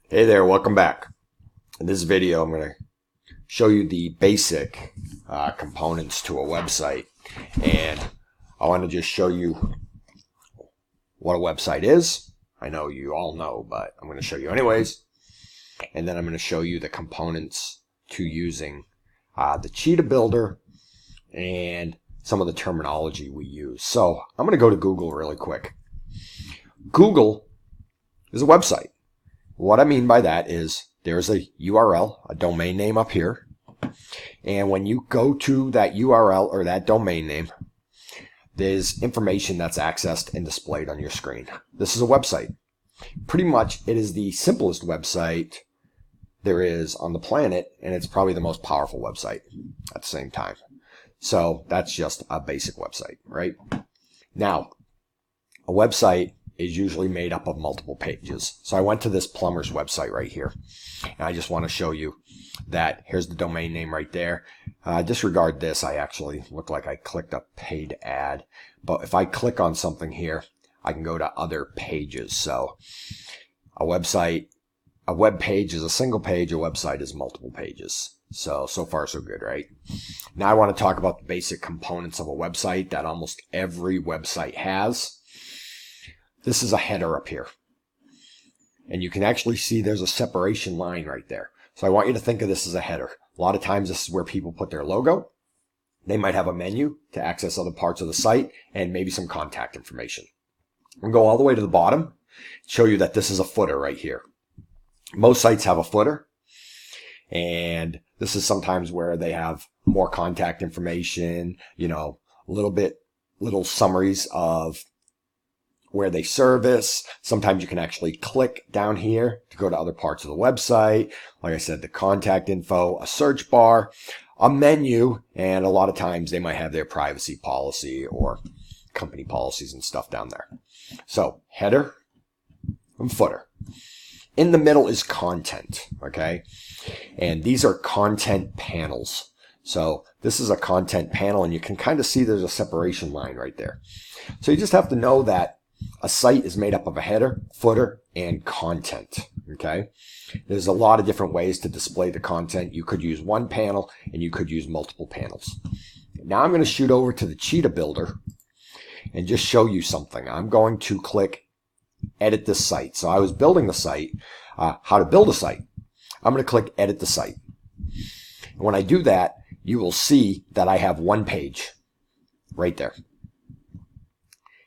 Hey there, welcome back. In this video, I'm going to show you the basic components to a website. And I want to just show you what a website is. I know you all know, but I'm going to show you anyways. And then I'm going to show you the components to using the Cheetah Builder and some of the terminology we use. So I'm going to go to Google really quick. Google is a website. What I mean by that is there's a URL, a domain name up here. And when you go to that URL or that domain name, there's information that's accessed and displayed on your screen. This is a website. Pretty much it is the simplest website there is on the planet, and it's probably the most powerful website at the same time. So that's just a basic website, right? Now, a website is usually made up of multiple pages. So I went to this plumber's website right here, and I just want to show you that here's the domain name right there. Disregard this. I actually look like I clicked a paid ad, but if I click on something here, I can go to other pages. So a web page is a single page. A website is multiple pages. So far so good, right? Now I want to talk about the basic components of a website that almost every website has. This is a header up here. And you can actually see there's a separation line right there. So I want you to think of this as a header. A lot of times this is where people put their logo. They might have a menu to access other parts of the site and maybe some contact information. I'm going to go all the way to the bottom, show you that this is a footer right here. Most sites have a footer. And this is sometimes where they have more contact information, little summaries of where they service. Sometimes you can actually click down here to go to other parts of the website. Like I said, the contact info, a search bar, a menu, and a lot of times they might have their privacy policy or company policies and stuff down there. So header and footer. In the middle is content, okay? And these are content panels. So this is a content panel, and you can kind of see there's a separation line right there. So you just have to know that a site is made up of a header, footer, and content, okay? There's a lot of different ways to display the content. You could use one panel, and you could use multiple panels. Now I'm going to shoot over to the Cheetah Builder and just show you something. I'm going to click Edit this site. So I was building the site, how to build a site. I'm going to click Edit the site. And when I do that, you will see that I have one page right there.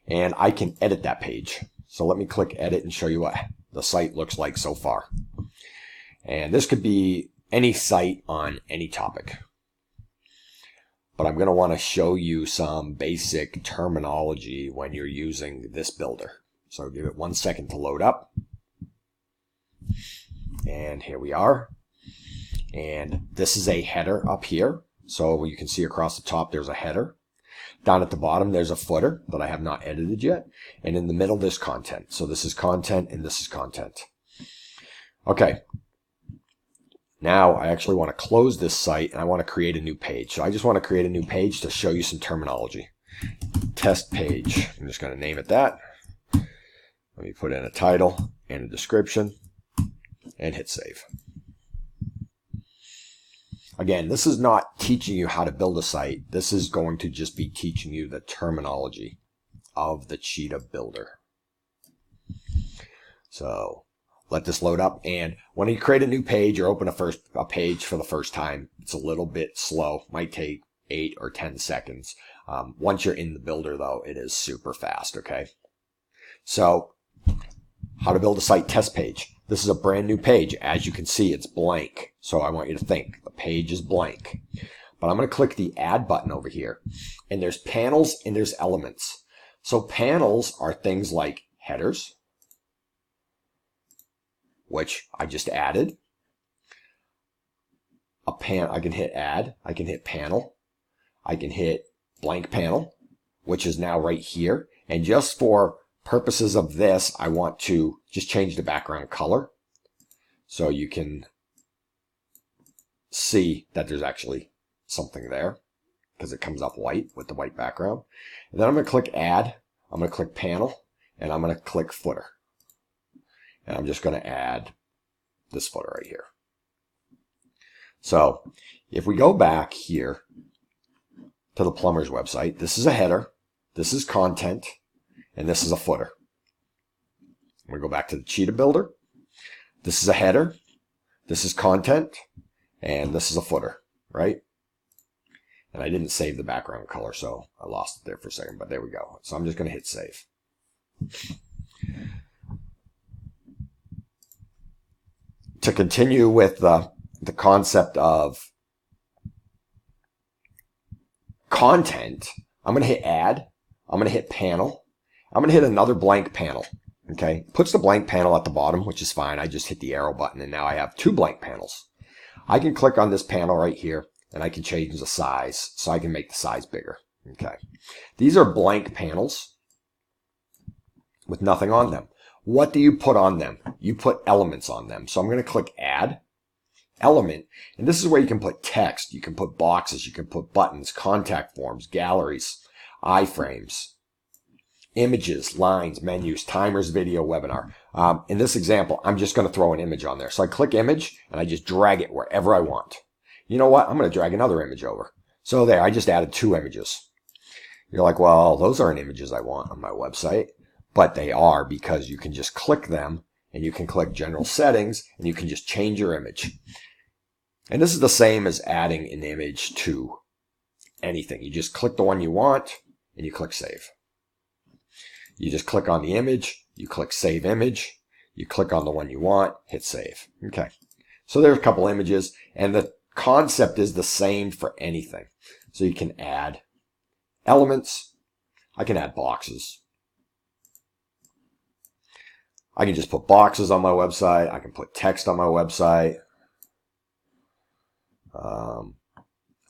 And I can edit that page. So let me click edit and show you what the site looks like so far. And this could be any site on any topic. But I'm going to want to show you some basic terminology when you're using this builder. So give it 1 second to load up. And here we are. And this is a header up here. So you can see across the top there's a header. Down at the bottom, there's a footer that I have not edited yet. And in the middle, there's content. So this is content and this is content. Okay. Now I actually want to close this site and I want to create a new page. So I just want to create a new page to show you some terminology. Test page. I'm just going to name it that. Let me put in a title and a description and hit save. Again, this is not teaching you how to build a site. This is going to just be teaching you the terminology of the Cheetah Builder. So let this load up. And when you create a new page or open a page for the first time, it's a little bit slow. Might take 8 or 10 seconds. Once you're in the builder, though, it is super fast, okay? So how to build a site test page. This is a brand new page. As you can see, it's blank. So I want you to think the page is blank. But I'm going to click the add button over here. And there's panels and there's elements. So panels are things like headers, which I just added. I can hit add. I can hit panel. I can hit blank panel, which is now right here. And just for purposes of this, I want to just change the background color so you can see that there's actually something there because it comes up white with the white background. And then I'm going to click add, I'm going to click panel, and I'm going to click footer. And I'm just going to add this footer right here. So if we go back here to the plumber's website, this is a header, this is content, and this is a footer. We go back to the Cheetah Builder. This is a header, this is content, and this is a footer, right? And I didn't save the background color, so I lost it there for a second, but there we go. So I'm just going to hit save. To continue with the concept of content, I'm going to hit add, I'm going to hit panel, I'm going to hit another blank panel. Okay, puts the blank panel at the bottom, which is fine. I just hit the arrow button and now I have 2 blank panels. I can click on this panel right here and I can change the size, so I can make the size bigger. Okay, these are blank panels with nothing on them. What do you put on them? You put elements on them. So I'm going to click add element, and this is where you can put text, you can put boxes, you can put buttons, contact forms, galleries, iframes, images, lines, menus, timers, video, webinar. In this example, I'm just going to throw an image on there. So I click image and I just drag it wherever I want. You know what? I'm going to drag another image over. So there, I just added 2 images. You're like, well, those aren't images I want on my website, but they are, because you can just click them and you can click general settings and you can just change your image. And this is the same as adding an image to anything. You just click the one you want and you click save. You just click on the image, you click save image, you click on the one you want, hit save. Okay. So there's a couple images, and the concept is the same for anything. So you can add elements. I can add boxes. I can just put boxes on my website. I can put text on my website.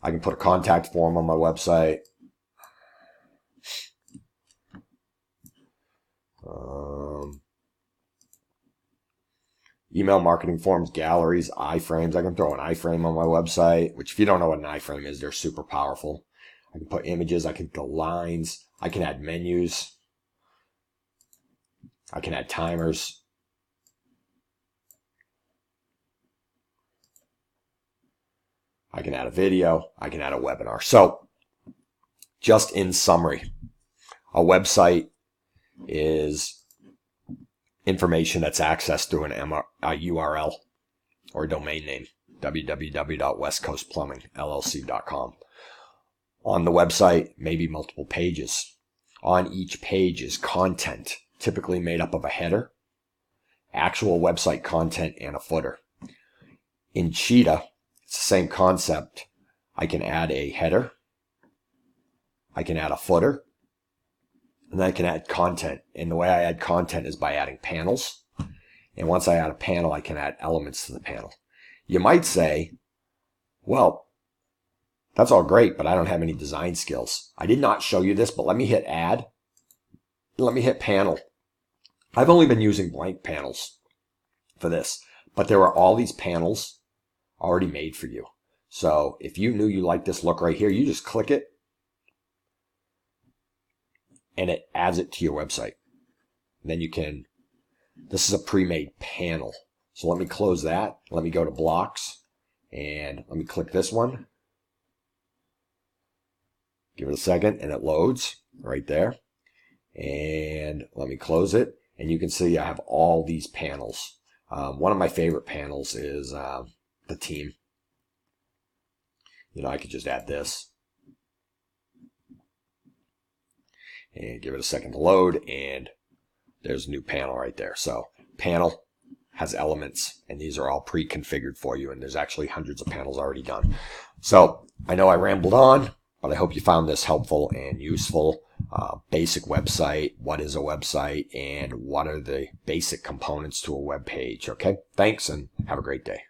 I can put a contact form on my website. Email marketing forms, galleries, iframes. I can throw an iframe on my website, which if you don't know what an iframe is, they're super powerful. I can put images. I can put lines. I can add menus. I can add timers. I can add a video. I can add a webinar. So just in summary, a website is information that's accessed through a URL or domain name, www.westcoastplumbingllc.com. On the website, maybe multiple pages. On each page is content, typically made up of a header, actual website content, and a footer. In Cheetah, it's the same concept. I can add a header, I can add a footer, and then I can add content. And the way I add content is by adding panels. And once I add a panel, I can add elements to the panel. You might say, well, that's all great, but I don't have any design skills. I did not show you this, but let me hit add. Let me hit panel. I've only been using blank panels for this, but there are all these panels already made for you. So if you knew you liked this look right here, you just click it and it adds it to your website. And then you can, this is a pre-made panel. So let me close that. Let me go to blocks and let me click this one. Give it a second and it loads right there. And let me close it. And you can see I have all these panels. One of my favorite panels is the team. You know, I could just add this. And give it a second to load, and there's a new panel right there. So panel has elements, and these are all pre-configured for you, and there's actually hundreds of panels already done. So I know I rambled on, but I hope you found this helpful and useful. Basic website, what is a website, and what are the basic components to a web page. Okay, thanks, and have a great day.